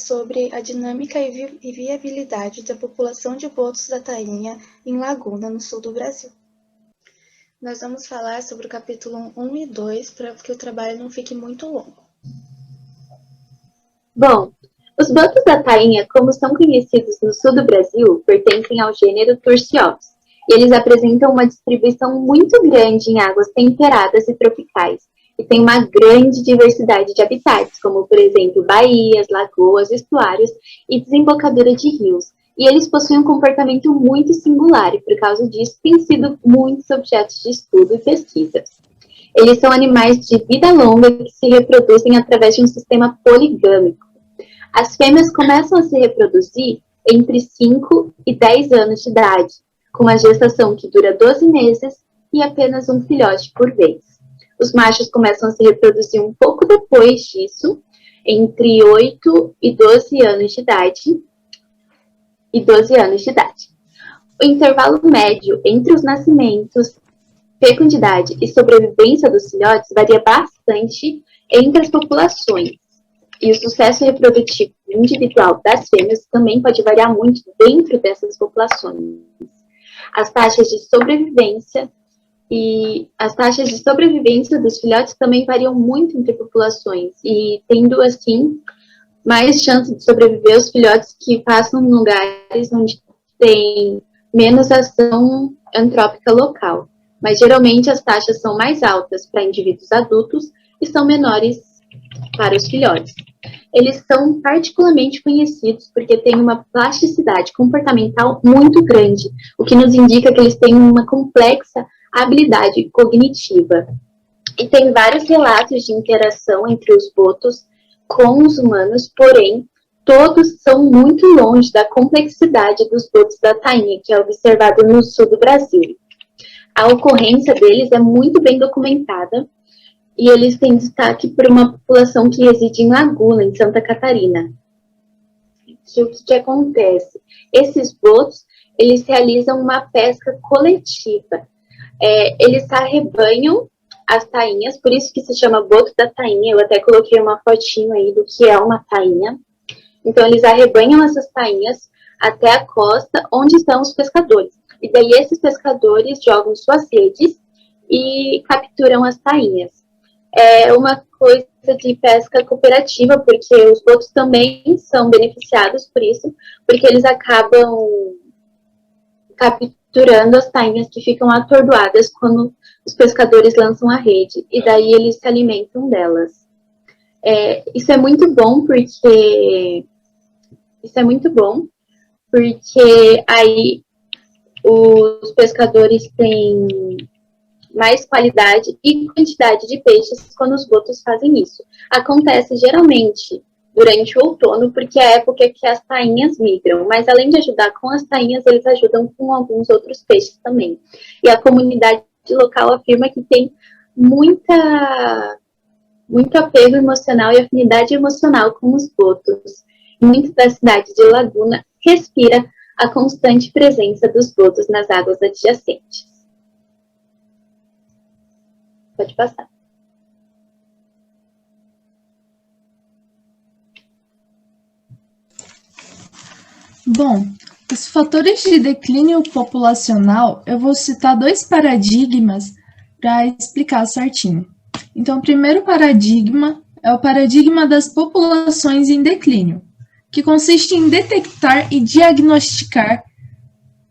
sobre a dinâmica e viabilidade da população de botos da tainha em Laguna, no sul do Brasil. Nós vamos falar sobre o capítulo 1 e 2 para que o trabalho não fique muito longo. Bom, os botos da tainha, como são conhecidos no sul do Brasil, pertencem ao gênero Tursiops, e eles apresentam uma distribuição muito grande em águas temperadas e tropicais, e tem uma grande diversidade de habitats, como, por exemplo, baías, lagoas, estuários e desembocadura de rios. E eles possuem um comportamento muito singular, e por causa disso têm sido muitos objetos de estudo e pesquisa. Eles são animais de vida longa que se reproduzem através de um sistema poligâmico. As fêmeas começam a se reproduzir entre 5 e 10 anos de idade, com uma gestação que dura 12 meses e apenas um filhote por vez. Os machos começam a se reproduzir um pouco depois disso, entre 8 e 12 anos de idade. O intervalo médio entre os nascimentos, fecundidade e sobrevivência dos filhotes varia bastante entre as populações. E o sucesso reprodutivo individual das fêmeas também pode variar muito dentro dessas populações. As taxas de sobrevivência dos filhotes também variam muito entre populações, e tendo, assim, mais chance de sobreviver os filhotes que passam em lugares onde tem menos ação antrópica local. Mas, geralmente, as taxas são mais altas para indivíduos adultos e são menores para os filhotes. Eles são particularmente conhecidos porque têm uma plasticidade comportamental muito grande, o que nos indica que eles têm uma complexa habilidade cognitiva. E tem vários relatos de interação entre os botos com os humanos, porém, todos são muito longe da complexidade dos botos da tainha, que é observado no sul do Brasil. A ocorrência deles é muito bem documentada, e eles têm destaque por uma população que reside em Laguna, em Santa Catarina. O que acontece? Esses botos, eles realizam uma pesca coletiva. Eles arrebanham as tainhas, por isso que se chama boto da tainha. Eu até coloquei uma fotinho aí do que é uma tainha. Então, eles arrebanham essas tainhas até a costa, onde estão os pescadores. E daí, esses pescadores jogam suas redes e capturam as tainhas. É uma coisa de pesca cooperativa, porque os botos também são beneficiados por isso, porque eles acabam capturando as tainhas que ficam atordoadas quando os pescadores lançam a rede, e daí eles se alimentam delas. Isso é muito bom porque aí os pescadores têm mais qualidade e quantidade de peixes quando os botos fazem isso. Acontece geralmente durante o outono, porque é a época que as tainhas migram, mas além de ajudar com as tainhas, eles ajudam com alguns outros peixes também. E a comunidade local afirma que tem muito apego emocional e afinidade emocional com os botos. Muito da cidade de Laguna respira a constante presença dos botos nas águas adjacentes. Pode passar. Bom, os fatores de declínio populacional, eu vou citar 2 paradigmas para explicar certinho. Então, o primeiro paradigma é o paradigma das populações em declínio, que consiste em detectar e diagnosticar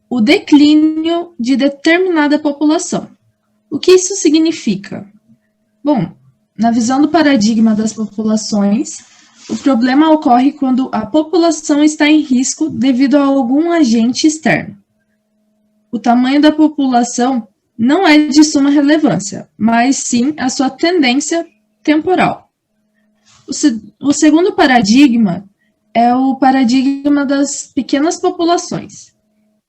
o declínio de determinada população. O que isso significa? Bom, na visão do paradigma das populações, o problema ocorre quando a população está em risco devido a algum agente externo. O tamanho da população não é de suma relevância, mas sim a sua tendência temporal. O segundo paradigma é o paradigma das pequenas populações,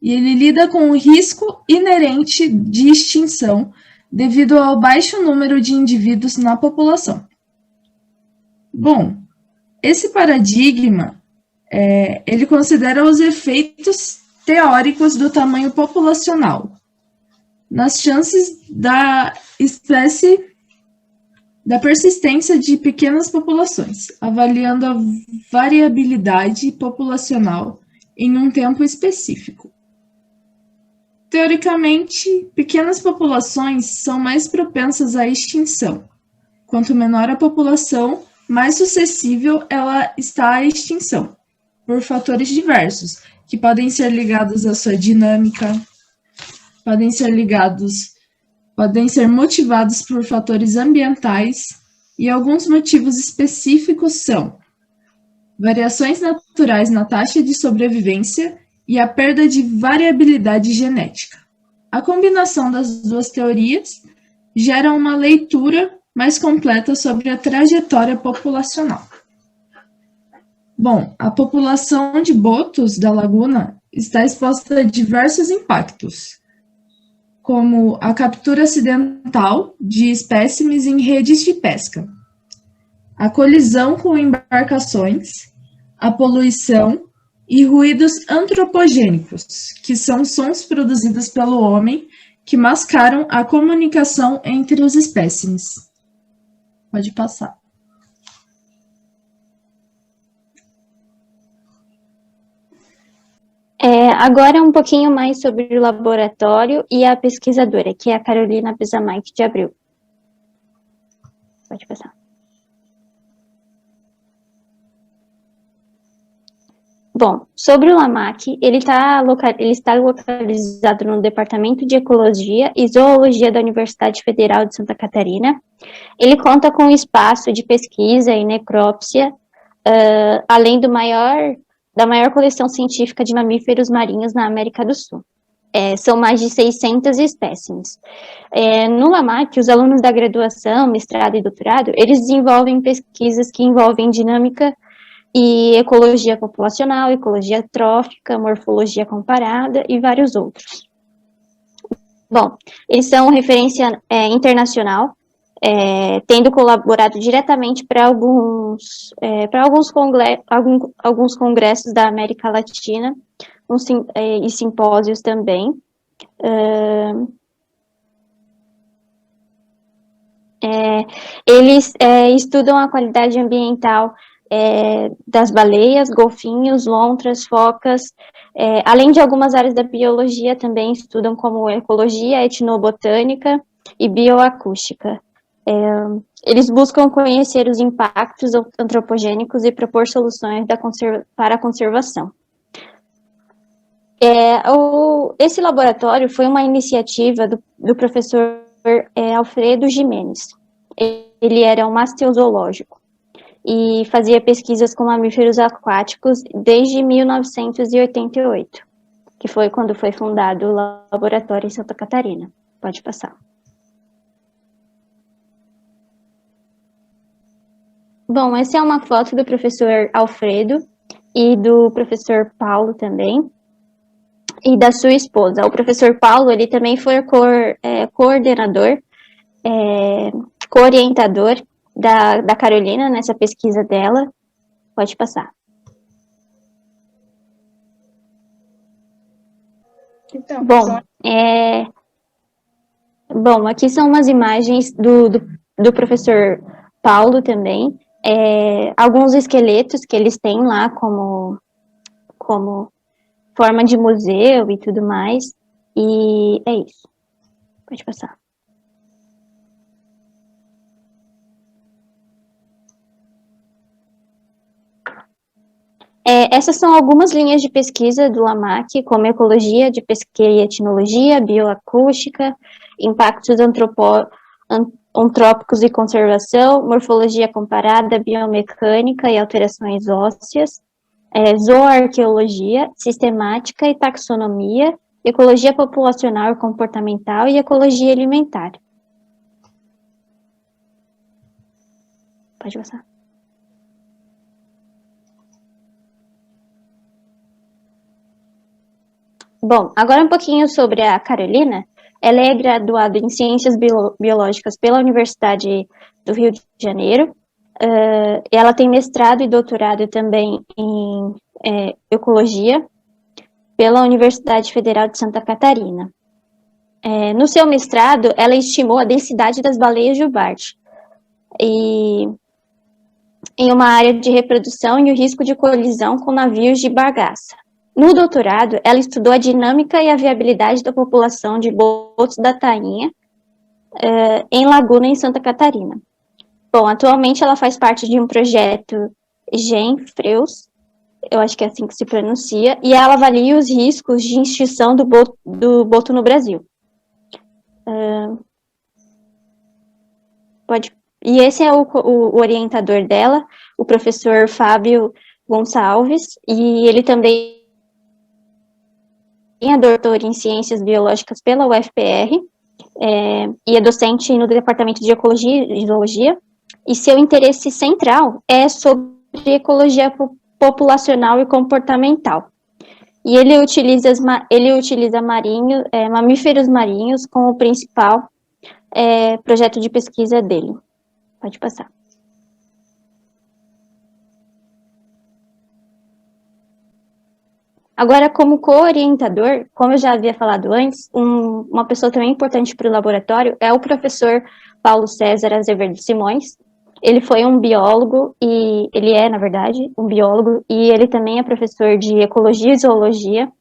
e ele lida com o risco inerente de extinção devido ao baixo número de indivíduos na população. Bom, esse paradigma, ele considera os efeitos teóricos do tamanho populacional nas chances da espécie da persistência de pequenas populações, avaliando a variabilidade populacional em um tempo específico. Teoricamente, pequenas populações são mais propensas à extinção. Quanto menor a população, mais suscetível ela está à extinção, por fatores diversos, que podem ser ligados à sua dinâmica, podem ser motivados por fatores ambientais, e alguns motivos específicos são variações naturais na taxa de sobrevivência e a perda de variabilidade genética. A combinação das duas teorias gera uma leitura mais completa sobre a trajetória populacional. Bom, a população de botos da laguna está exposta a diversos impactos, como a captura acidental de espécimes em redes de pesca, a colisão com embarcações, a poluição e ruídos antropogênicos, que são sons produzidos pelo homem que mascaram a comunicação entre os espécimes. Pode passar. Agora um pouquinho mais sobre o laboratório e a pesquisadora, que é a Carolina Pesamaique de Abreu. Pode passar. Bom, sobre o LAMAC, ele está localizado no Departamento de Ecologia e Zoologia da Universidade Federal de Santa Catarina. Ele conta com espaço de pesquisa e necrópsia, além da maior coleção científica de mamíferos marinhos na América do Sul. São mais de 600 espécimes. No LAMAC, os alunos da graduação, mestrado e doutorado, eles desenvolvem pesquisas que envolvem dinâmica e ecologia populacional, ecologia trófica, morfologia comparada e vários outros. Bom, eles são referência internacional, tendo colaborado diretamente para alguns congressos da América Latina e simpósios também. Eles estudam a qualidade ambiental das baleias, golfinhos, lontras, focas, além de algumas áreas da biologia também estudam como ecologia, etnobotânica e bioacústica. Eles buscam conhecer os impactos antropogênicos e propor soluções para a conservação. Esse laboratório foi uma iniciativa do professor Alfredo Jimenez. Ele era um mastezoológico e fazia pesquisas com mamíferos aquáticos desde 1988, que foi quando foi fundado o laboratório em Santa Catarina. Pode passar. Bom, essa é uma foto do professor Alfredo e do professor Paulo também, e da sua esposa. O professor Paulo, ele também foi coordenador, co-orientador da Carolina nessa pesquisa dela. Pode passar. Então, Bom, aqui são umas imagens do professor Paulo também. Alguns esqueletos que eles têm lá como forma de museu e tudo mais. E é isso. Pode passar. Essas são algumas linhas de pesquisa do LAMAC, como ecologia de pesqueira e etnologia, bioacústica, impactos antrópicos e conservação, morfologia comparada, biomecânica e alterações ósseas, zooarqueologia, sistemática e taxonomia, ecologia populacional e comportamental e ecologia alimentar. Pode passar. Bom, agora um pouquinho sobre a Carolina. Ela é graduada em Ciências Biológicas pela Universidade do Rio de Janeiro. Ela tem mestrado e doutorado também em Ecologia pela Universidade Federal de Santa Catarina. No seu mestrado, ela estimou a densidade das baleias jubarte, e em uma área de reprodução e o risco de colisão com navios de bagaça. No doutorado, ela estudou a dinâmica e a viabilidade da população de botos da tainha em Laguna, em Santa Catarina. Bom, atualmente ela faz parte de um projeto GEM-FREUS, eu acho que é assim que se pronuncia, e ela avalia os riscos de extinção do boto no Brasil. E esse é o orientador dela, o professor Fábio Gonçalves, e ele também é doutor em Ciências Biológicas pela UFPR, e é docente no Departamento de Ecologia e Zoologia, e seu interesse central é sobre ecologia populacional e comportamental. E ele utiliza mamíferos marinhos como o principal projeto de pesquisa dele. Pode passar. Agora, como co-orientador, como eu já havia falado antes, uma pessoa também importante para o laboratório é o professor Paulo César Azevedo Simões. Ele foi um biólogo, e ele é, na verdade, um biólogo, e ele também é professor de Ecologia e Zoologia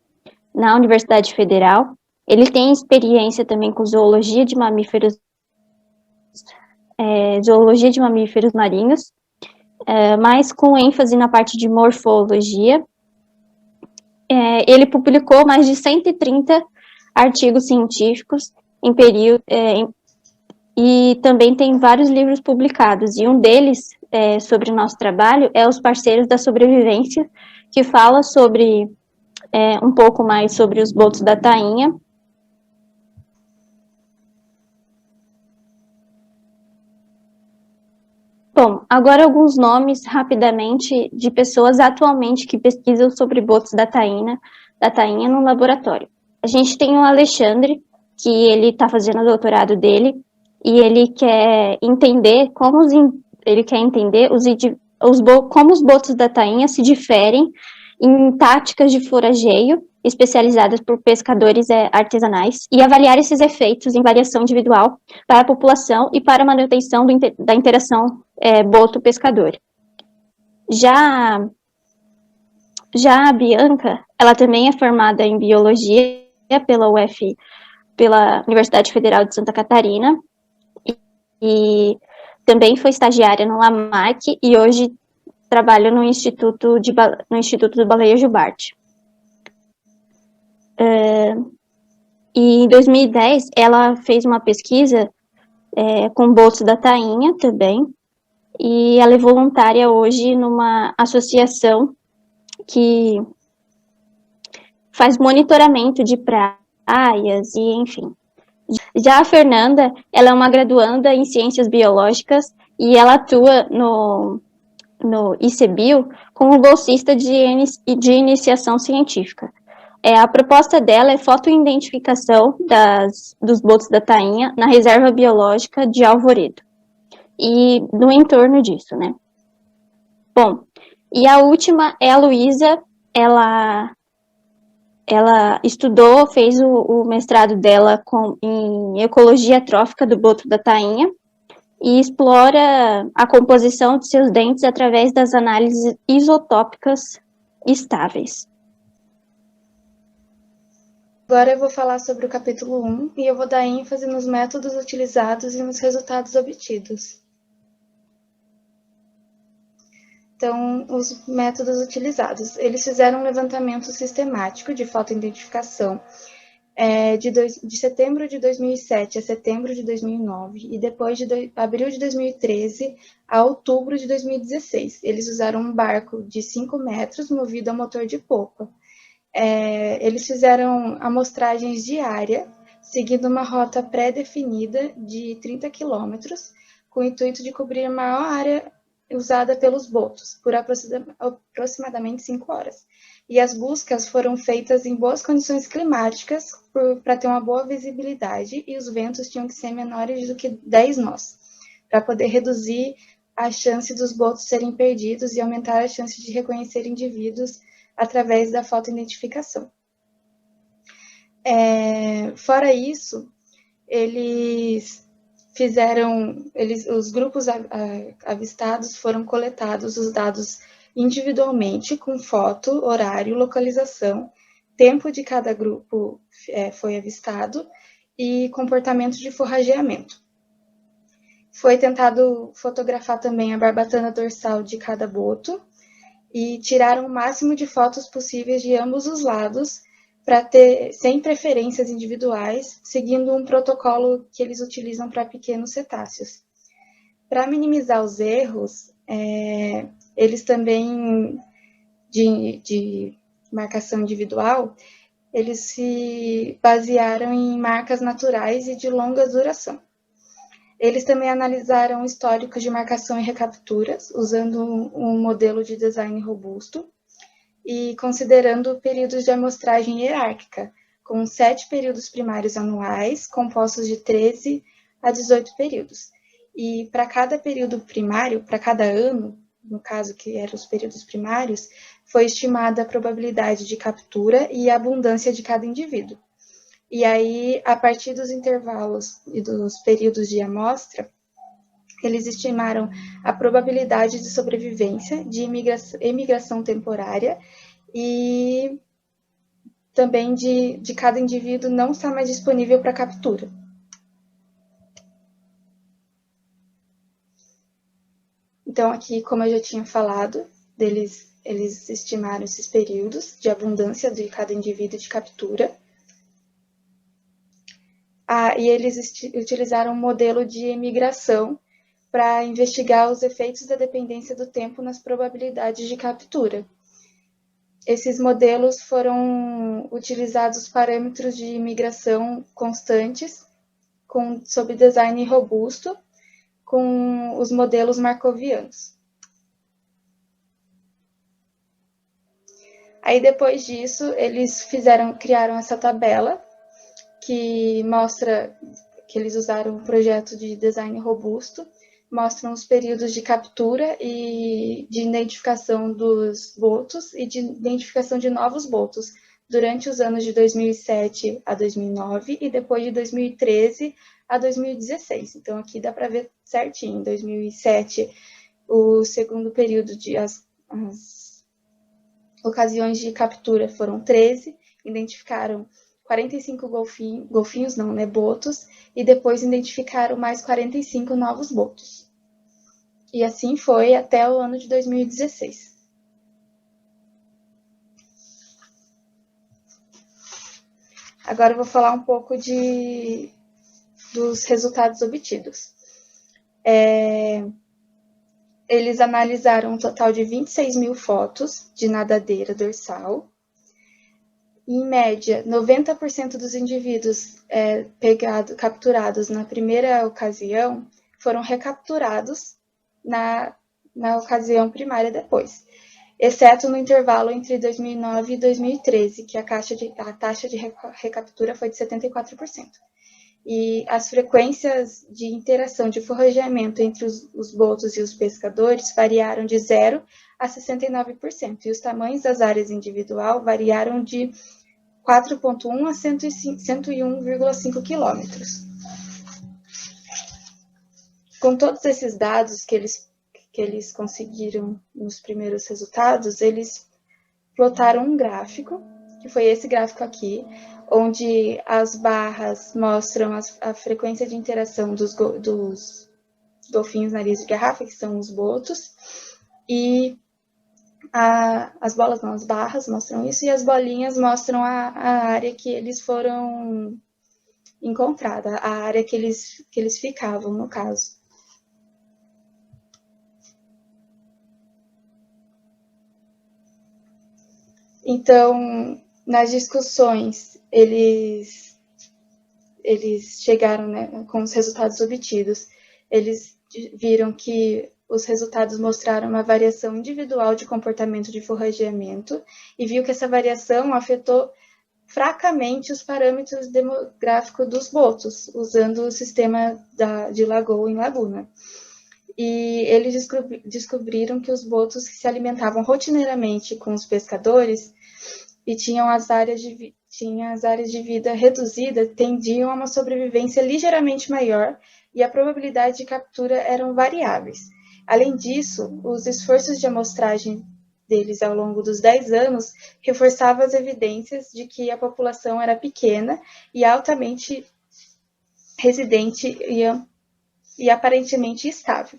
na Universidade Federal. Ele tem experiência também com zoologia de mamíferos marinhos, mas com ênfase na parte de morfologia. Ele publicou mais de 130 artigos científicos em período, e também tem vários livros publicados, e um deles, sobre o nosso trabalho, é Os Parceiros da Sobrevivência, que fala sobre, um pouco mais sobre os botos da tainha. Bom, agora alguns nomes, rapidamente, de pessoas atualmente que pesquisam sobre botos da tainha no laboratório. A gente tem o Alexandre, que ele está fazendo o doutorado dele, e ele quer entender como os botos da tainha se diferem em táticas de forageio especializadas por pescadores artesanais, e avaliar esses efeitos em variação individual para a população e para a manutenção da interação boto-pescador. Já a Bianca, ela também é formada em biologia pela Universidade Federal de Santa Catarina, e também foi estagiária no LAMAC, e hoje trabalha no Instituto do Baleia Bart. E em 2010, ela fez uma pesquisa com botos da tainha também, e ela é voluntária hoje numa associação que faz monitoramento de praias, e enfim. Já a Fernanda, ela é uma graduanda em Ciências Biológicas, e ela atua no ICBio como bolsista de iniciação científica. A proposta dela é fotoidentificação dos botos da tainha na reserva biológica de Alvoredo e no entorno disso, né? Bom, e a última é a Luísa. Ela estudou, fez o mestrado dela em ecologia trófica do boto da tainha e explora a composição de seus dentes através das análises isotópicas estáveis. Agora eu vou falar sobre o capítulo 1 e eu vou dar ênfase nos métodos utilizados e nos resultados obtidos. Então, os métodos utilizados. Eles fizeram um levantamento sistemático de fotoidentificação de setembro de 2007 a setembro de 2009 e depois de abril de 2013 a outubro de 2016. Eles usaram um barco de 5 metros movido a motor de popa. Eles fizeram amostragens diárias, seguindo uma rota pré-definida de 30 quilômetros, com o intuito de cobrir a maior área usada pelos botos, por aproximadamente 5 horas. E as buscas foram feitas em boas condições climáticas, para ter uma boa visibilidade, e os ventos tinham que ser menores do que 10 nós, para poder reduzir a chance dos botos serem perdidos e aumentar a chance de reconhecer indivíduos através da fotoidentificação. Fora isso, eles os grupos avistados foram coletados os dados individualmente, com foto, horário, localização, tempo de cada grupo foi avistado e comportamento de forrageamento. Foi tentado fotografar também a barbatana dorsal de cada boto e tiraram o máximo de fotos possíveis de ambos os lados, sem preferências individuais, seguindo um protocolo que eles utilizam para pequenos cetáceos. Para minimizar os erros, eles também, de marcação individual, eles se basearam em marcas naturais e de longa duração. Eles também analisaram históricos de marcação e recapturas, usando um modelo de design robusto e considerando períodos de amostragem hierárquica, com 7 períodos primários anuais, compostos de 13 a 18 períodos. E para cada período primário, para cada ano, no caso que eram os períodos primários, foi estimada a probabilidade de captura e a abundância de cada indivíduo. E aí, a partir dos intervalos e dos períodos de amostra, eles estimaram a probabilidade de sobrevivência, de emigração temporária e também de cada indivíduo não estar mais disponível para captura. Então, aqui, como eu já tinha falado, eles estimaram esses períodos de abundância de cada indivíduo de captura. E eles utilizaram um modelo de emigração para investigar os efeitos da dependência do tempo nas probabilidades de captura. Esses modelos foram utilizados parâmetros de migração constantes, sob design robusto, com os modelos markovianos. Aí, depois disso, eles criaram essa tabela, que mostra que eles usaram um projeto de design robusto, mostram os períodos de captura e de identificação dos botos e de identificação de novos botos durante os anos de 2007 a 2009 e depois de 2013 a 2016. Então, aqui dá para ver certinho. Em 2007, o segundo período as ocasiões de captura foram 13, identificaram 45 botos, e depois identificaram mais 45 novos botos. E assim foi até o ano de 2016. Agora eu vou falar um pouco dos resultados obtidos. Eles analisaram um total de 26 mil fotos de nadadeira dorsal. Em média, 90% dos indivíduos capturados na primeira ocasião foram recapturados na ocasião primária depois, exceto no intervalo entre 2009 e 2013, que a taxa de recaptura foi de 74%. E as frequências de interação de forrageamento entre os botos e os pescadores variaram de 0 a 69%, e os tamanhos das áreas individual variaram de 4,1 a 101,5 quilômetros. Com todos esses dados que eles conseguiram nos primeiros resultados, eles plotaram um gráfico, que foi esse gráfico aqui, onde as barras mostram a frequência de interação dos golfinhos nariz de garrafa, que são os botos, e as barras mostram isso, e as bolinhas mostram a área que eles foram encontrados, a área que eles ficavam, no caso. Então, nas discussões, eles chegaram, né, com os resultados obtidos. Eles viram que os resultados mostraram uma variação individual de comportamento de forrageamento e viu que essa variação afetou fracamente os parâmetros demográficos dos botos, usando o sistema de lagoa em laguna. E eles descobriram que os botos que se alimentavam rotineiramente com os pescadores e tinham as áreas de vida reduzidas tendiam a uma sobrevivência ligeiramente maior e a probabilidade de captura eram variáveis. Além disso, os esforços de amostragem deles ao longo dos 10 anos reforçavam as evidências de que a população era pequena e altamente residente e aparentemente estável.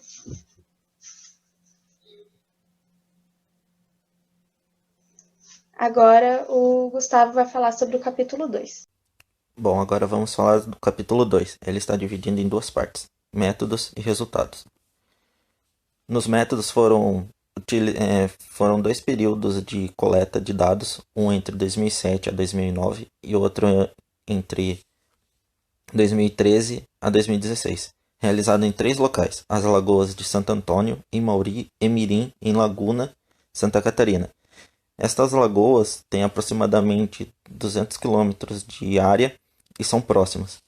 Agora o Gustavo vai falar sobre o capítulo 2. Bom, agora vamos falar do capítulo 2. Ele está dividido em duas partes: métodos e resultados. Nos métodos foram 2 períodos de coleta de dados, um entre 2007 a 2009 e outro entre 2013 a 2016, realizado em 3 locais: as Lagoas de Santo Antônio, em Mauri e Mirim, em Laguna, Santa Catarina. Estas lagoas têm aproximadamente 200 quilômetros de área e são próximas.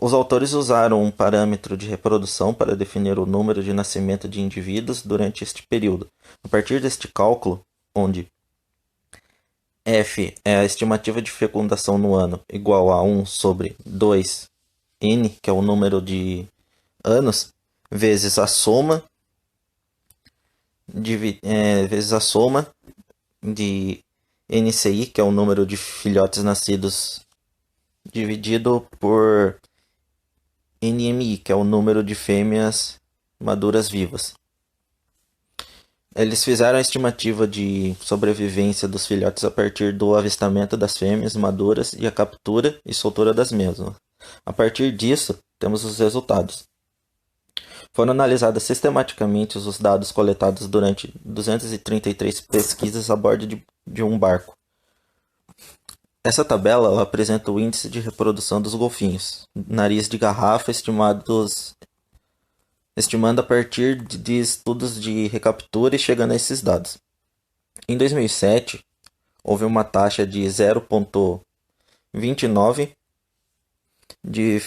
Os autores usaram um parâmetro de reprodução para definir o número de nascimento de indivíduos durante este período. A partir deste cálculo, onde F é a estimativa de fecundação no ano igual a 1 sobre 2n, que é o número de anos, vezes a soma de NCI, que é o número de filhotes nascidos, dividido por NMI, que é o número de fêmeas maduras vivas. Eles fizeram a estimativa de sobrevivência dos filhotes a partir do avistamento das fêmeas maduras e a captura e soltura das mesmas. A partir disso, temos os resultados. Foram analisados sistematicamente os dados coletados durante 233 pesquisas a bordo de um barco. Essa tabela ela apresenta o índice de reprodução dos golfinhos, nariz de garrafa estimando a partir de estudos de recaptura e chegando a esses dados. Em 2007, houve uma taxa de 0,29 de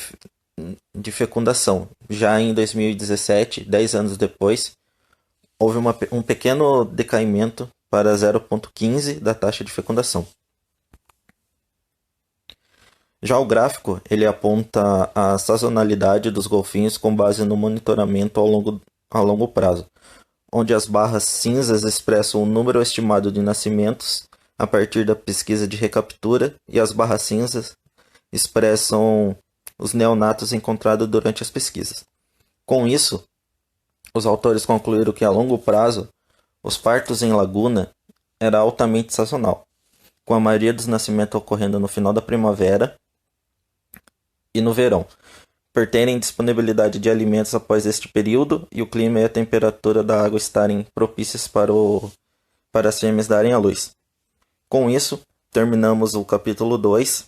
fecundação. Já em 2017, 10 anos depois, houve um pequeno decaimento para 0,15 da taxa de fecundação. Já o gráfico, ele aponta a sazonalidade dos golfinhos com base no monitoramento a longo prazo, onde as barras cinzas expressam o número estimado de nascimentos a partir da pesquisa de recaptura e as barras cinzas expressam os neonatos encontrados durante as pesquisas. Com isso, os autores concluíram que a longo prazo, os partos em laguna era altamente sazonal, com a maioria dos nascimentos ocorrendo no final da primavera e no verão, por terem disponibilidade de alimentos após este período e o clima e a temperatura da água estarem propícias para as fêmeas darem à luz. Com isso, terminamos o capítulo 2.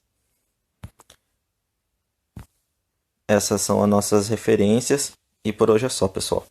Essas são as nossas referências e por hoje é só, pessoal.